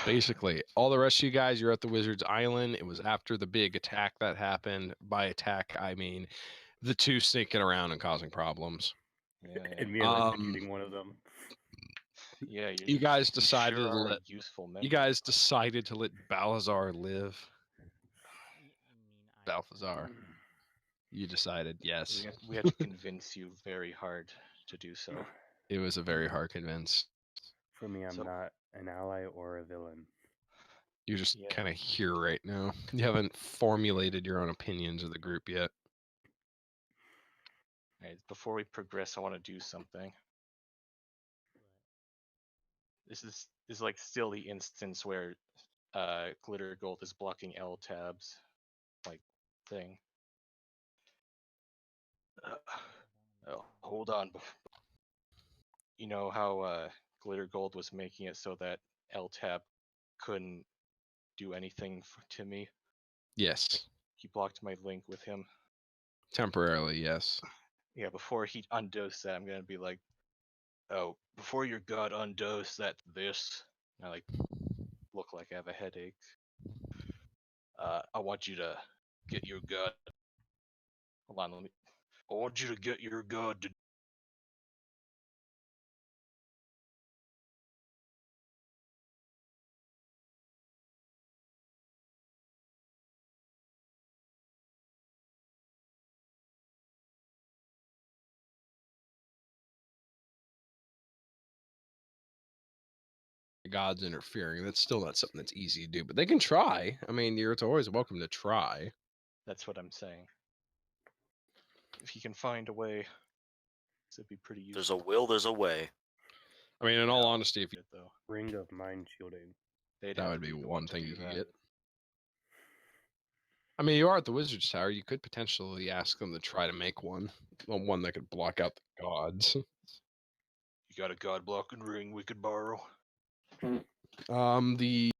Basically, all the rest of you guys, you're at the Wizard's Island. It was after the big attack that happened. By attack, I mean the two sneaking around and causing problems. Yeah. And me Um, electrocuting one of them. Yeah, You guys you decided sure to are a let useful member. you guys decided to let Balthazar live. Balthazar. You decided, yes. We had to convince you very hard to do so. It was a very hard convince. For me, I'm So- not an ally or a villain. You're just Yeah. kind of here right now. You haven't formulated your own opinions of the group yet. Alright, before we progress, I want to do something. This is like still the instance where glitter gold is blocking L tabs, like thing. Oh, hold on. You know how glitter gold was making it so that L tab couldn't do anything to me? Yes. He blocked my link with him. Temporarily, yes. Yeah, before he undoes that, I'm gonna be like, oh, before your god undoes that this, and I like look like I have a headache. I want you to get your god. Hold on, let me. I want you to get your god to. God's interfering. That's still not something that's easy to do, but they can try. I mean, you're always welcome to try. That's what I'm saying. If he can find a way, it'd be pretty useful. There's a will, there's a way. I mean, in all honesty, if you, though, Ring of mind shielding. they'd that have would to be the one to thing do you could that. get. I mean, you are at the Wizard's Tower. You could potentially ask them to try to make one that could block out the gods. You got a god blocking ring we could borrow? The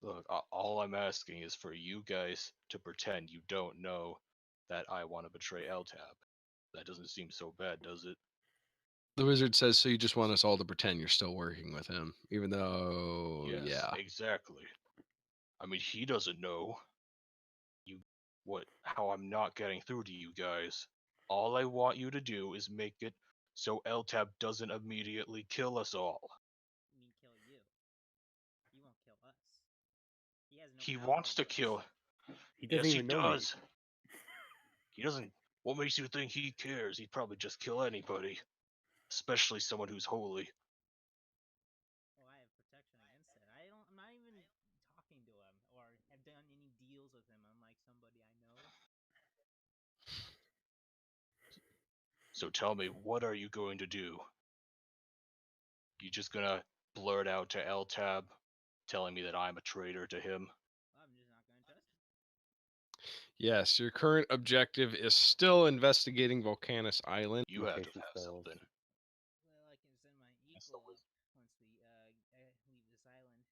Look, all I'm asking is for you guys to pretend you don't know that I want to betray LTAB. That doesn't seem so bad, does it? The wizard says, so you just want us all to pretend you're still working with him, even though, Yes, yeah. exactly. I mean, he doesn't know how I'm not getting through to you guys. All I want you to do is make it so LTAB doesn't immediately kill us all. You mean kill you? He won't kill us. He has no He power wants to over us. kill. He doesn't Yes, he even know me. does. He doesn't. What makes you think he cares? He'd probably just kill anybody, especially someone who's holy. Well, I have protection against it. I'm not even talking to him or have done any deals with him, unlike somebody I know. So tell me, what are you going to do? You just gonna blurt out to LTAB, telling me that I'm a traitor to him? Well, I'm just not going to trust him. Yes, your current objective is still investigating Volcanus Island. You had to Mutation have spells. something. Well, I can send my equal once we leave this island.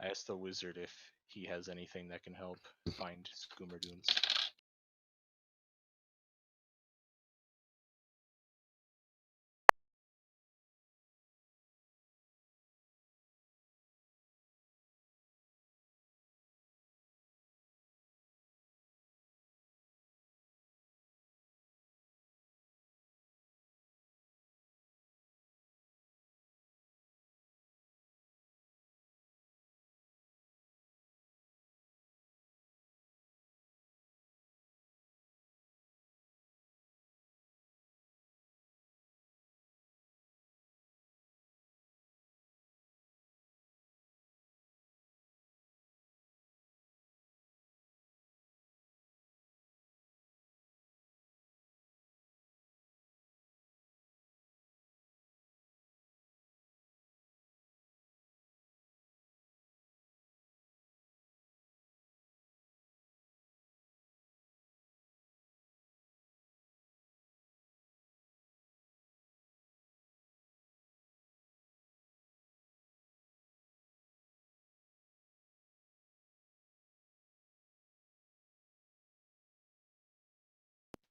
Ask the wizard if he has anything that can help find Scoomerdoons.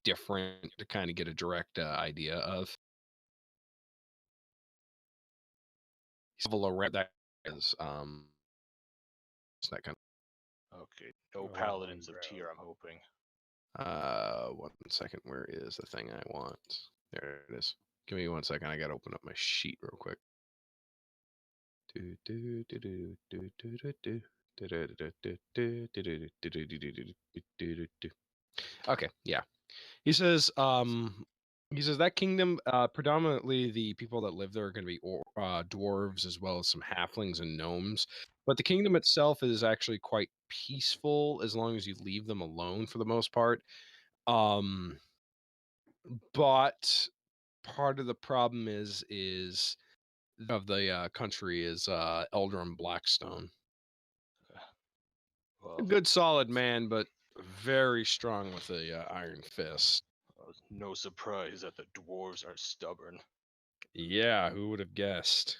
Different to kind of get a direct idea of. That is that kind Okay, no Oh, paladins of bro. tier, I'm hoping. of 1 second. Where is the thing I want? There it is. Give me 1 second. I gotta open up my sheet real quick. Okay, yeah. He says that kingdom, predominantly the people that live there are going to be dwarves as well as some halflings and gnomes. But the kingdom itself is actually quite peaceful as long as you leave them alone for the most part. But part of the problem is of the country is Eldrum Blackstone. A Well, good solid man, but very strong with a iron fist. no surprise that the dwarves are stubborn. Yeah, who would have guessed?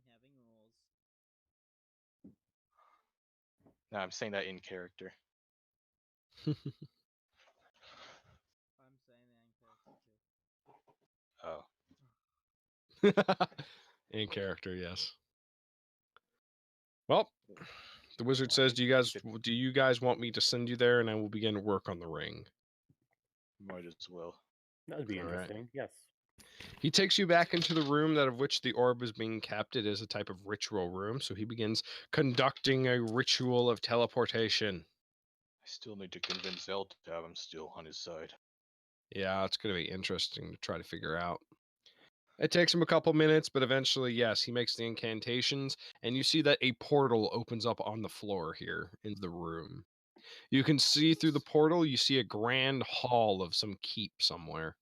Having rules. No, I'm saying that in character. I'm saying that in character too. Oh. In character, yes. Well, the wizard Well, says, "Do you guys want me to send you there, and I will begin work on the ring?" Might as well. That would be All right. interesting. Yes. He takes you back into the room that of which the orb is being kept. It is a type of ritual room, so he begins conducting a ritual of teleportation. I still need to convince LTAB I'm still on his side. Yeah, it's going to be interesting to try to figure out. It takes him a couple minutes, but eventually, yes, he makes the incantations, and you see that a portal opens up on the floor here in the room. You can see through the portal, you see a grand hall of some keep somewhere.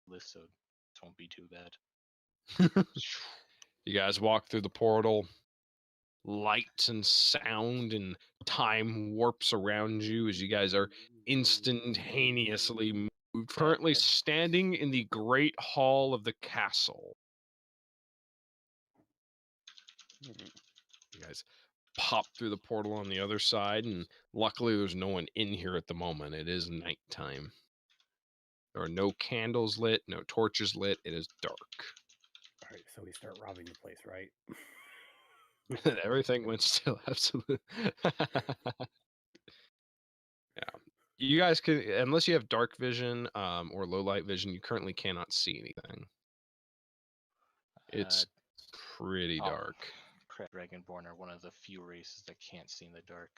List, so this won't be too bad. You guys walk through the portal. Lights and sound and time warps around you as you guys are instantaneously moved. Currently standing in the great hall of the castle. You guys pop through the portal on the other side, and luckily there's no one in here at the moment. It is nighttime. There are no candles lit, no torches lit. It is dark. All right, so we start robbing the place, right? Everything went still. Absolutely. Yeah. You guys can, unless you have dark vision or low light vision, you currently cannot see anything. It's pretty oh, dark. crap, Dragonborn are one of the few races that can't see in the dark.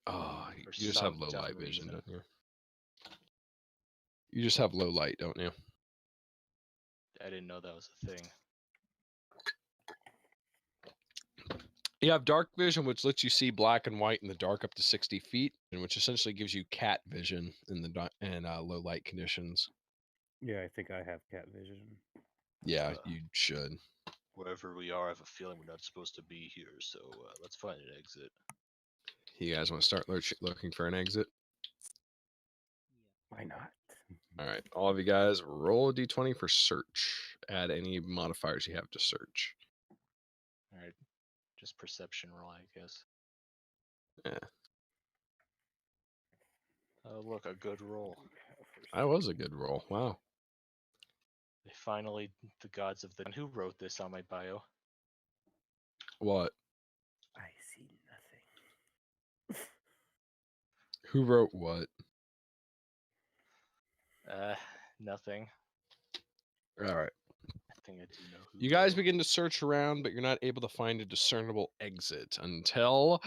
Oh, For you just have some low dumb light vision, reason. don't you? You just have low light, don't you? I didn't know that was a thing. You have dark vision, which lets you see black and white in the dark up to 60 feet, and which essentially gives you cat vision in the low light conditions. Yeah, I think I have cat vision. Yeah, you should. Wherever we are, I have a feeling we're not supposed to be here, so let's find an exit. You guys want to start looking for an exit? Why not? All right, all of you guys roll a d20 for search. Add any modifiers you have to search. All right, just perception roll, I guess. Yeah. Oh, look, a good roll. That was a good roll. Wow. They finally, the gods of the... And who wrote this on my bio? What? I see nothing. Who wrote what? Nothing. All right. I think I do know who. You guys begin to search around, but you're not able to find a discernible exit until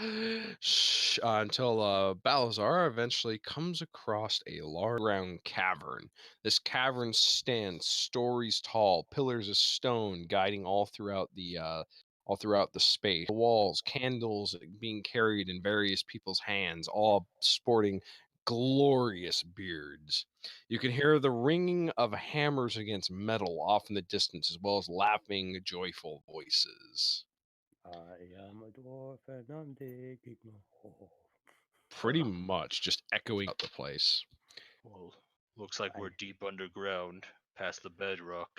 Balazar eventually comes across a large round cavern. This cavern stands stories tall, pillars of stone guiding all throughout the space. The walls, candles being carried in various people's hands, all sporting glorious beards. You can hear the ringing of hammers against metal off in the distance, as well as laughing, joyful voices. I am a dwarf and I'm digging a hole. Pretty much just echoing out the place. Well, looks like we're deep underground, past the bedrock.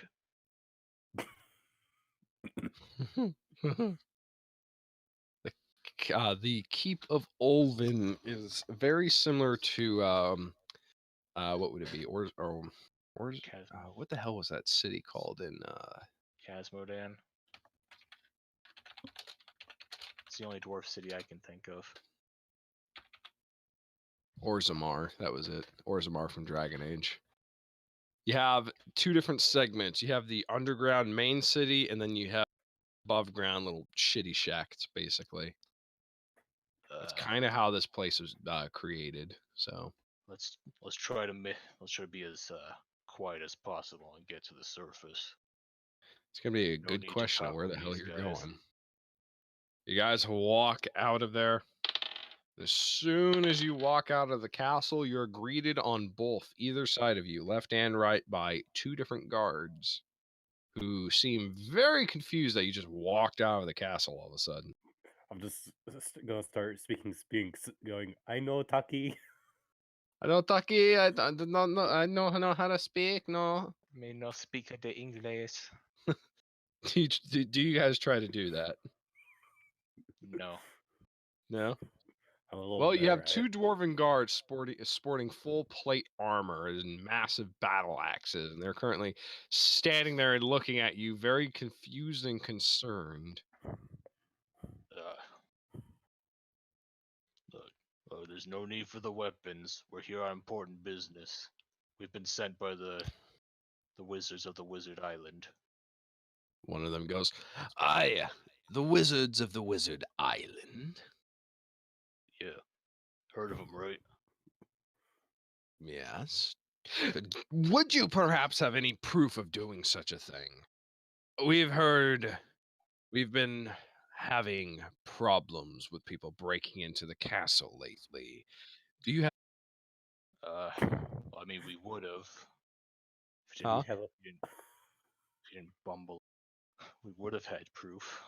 The Keep of Olvin is very similar to what would it be? What the hell was that city called in Casmodan. It's the only dwarf city I can think of. Orzammar? That was it. Orzammar from Dragon Age. You have two different segments. You have the underground main city, and then you have above ground little shitty shacks, basically. That's kind of how this place was created. So let's try to be as quiet as possible and get to the surface. it's gonna be a No good need to question of talk where with the hell these you're guys. going. You guys walk out of there. As soon as you walk out of the castle, you're greeted on both either side of you, left and right, by two different guards who seem very confused that you just walked out of the castle all of a sudden. I'm just gonna start speaking Spinks, going, I know Taki. I know Taki, I don't know, I know how to speak, no. May not speak the English. Do you guys try to do that? No. No? I'm a little Well, you have better at two it. dwarven guards sporting full plate armor and massive battle axes, and they're currently standing there and looking at you, very confused and concerned. Look, there's no need for the weapons. We're here on important business. We've been sent by the wizards of the Wizard Island. One of them goes, "Aye, the wizards of the Wizard Island." Yeah. Heard of them, right? Yes. Would you perhaps have any proof of doing such a thing? We've been having problems with people breaking into the castle lately. Do you have... Well, I mean, we would have. If you Huh? didn't bumble, we would have had proof.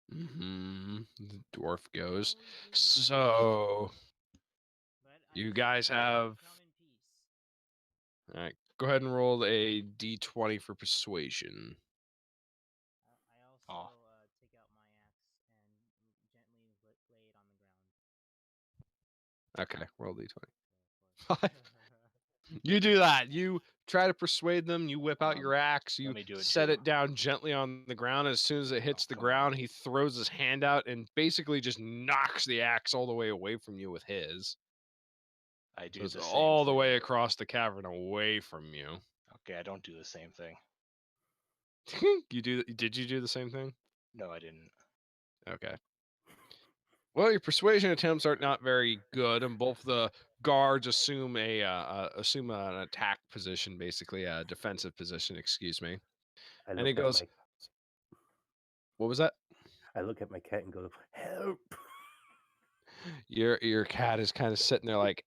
The dwarf goes, so you guys have... All right, go ahead and roll a d20 for persuasion. I also Okay, roll d20. 5. You do that. You try to persuade them. You whip out your axe. You let me do it set too. it down gently on the ground. As soon as it hits the come on. ground, he throws his hand out and basically just knocks the axe all the way away from you with his. I do So it's the same all the thing. way across the cavern away from you. Okay, I don't do the same thing. Did you do the same thing? No, I didn't. Okay. Well, your persuasion attempts are not very good, and both the guards assume an attack position, basically a defensive position. Excuse me. I And look he at goes, my "What was that?" I look at my cat and go, "Help!" Your cat is kind of sitting there like,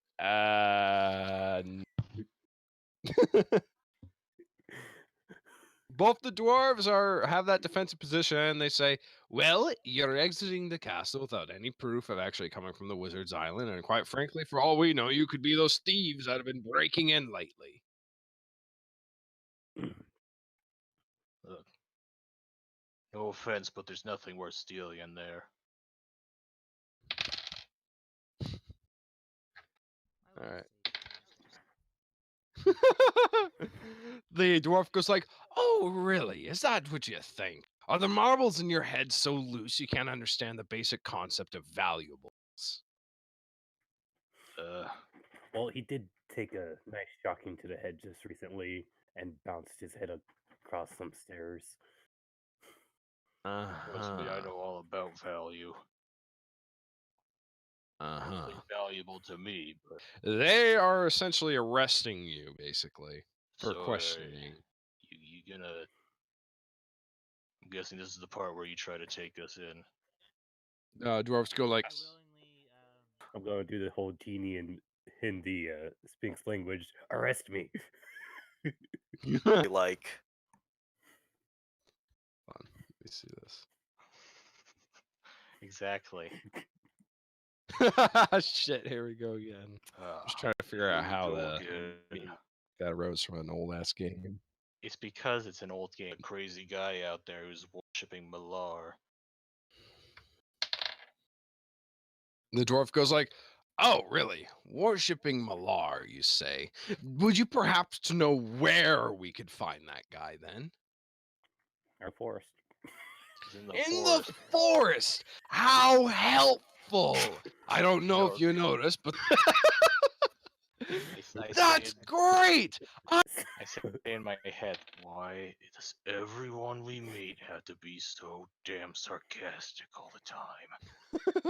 Both the dwarves have that defensive position, and they say, "Well, you're exiting the castle without any proof of actually coming from the Wizard's Island, and quite frankly, for all we know, you could be those thieves that have been breaking in lately." Look, no offense, but there's nothing worth stealing in there. I All would right. say The dwarf goes like, "Oh, really? Is that what you think? Are the marbles in your head so loose you can't understand the basic concept of valuables?" Well, he did take a nice shocking to the head just recently and bounced his head across some stairs. Trust me, I know all about value. Nothing valuable to me, but They are essentially arresting you, basically, for so questioning. you gonna? I'm guessing this is the part where you try to take us in. Dwarves go like, I willingly. I'm gonna do the whole genie in Hindi speaks language. Arrest me. Like, Hold on, let me see Exactly. this. Shit, here we go again. Just trying to figure out Here we how go the again. that arose from an old ass game. It's because it's an old game. A crazy guy out there who's worshipping Malar. The dwarf goes like, "Oh, really? Worshipping Malar, you say? Would you perhaps to know where we could find that guy then?" Our forest. He's in the In forest. the forest. How helpful! I don't know if No. you noticed, but I that's say, great. I say in my head, why does everyone we meet have to be so damn sarcastic all the time?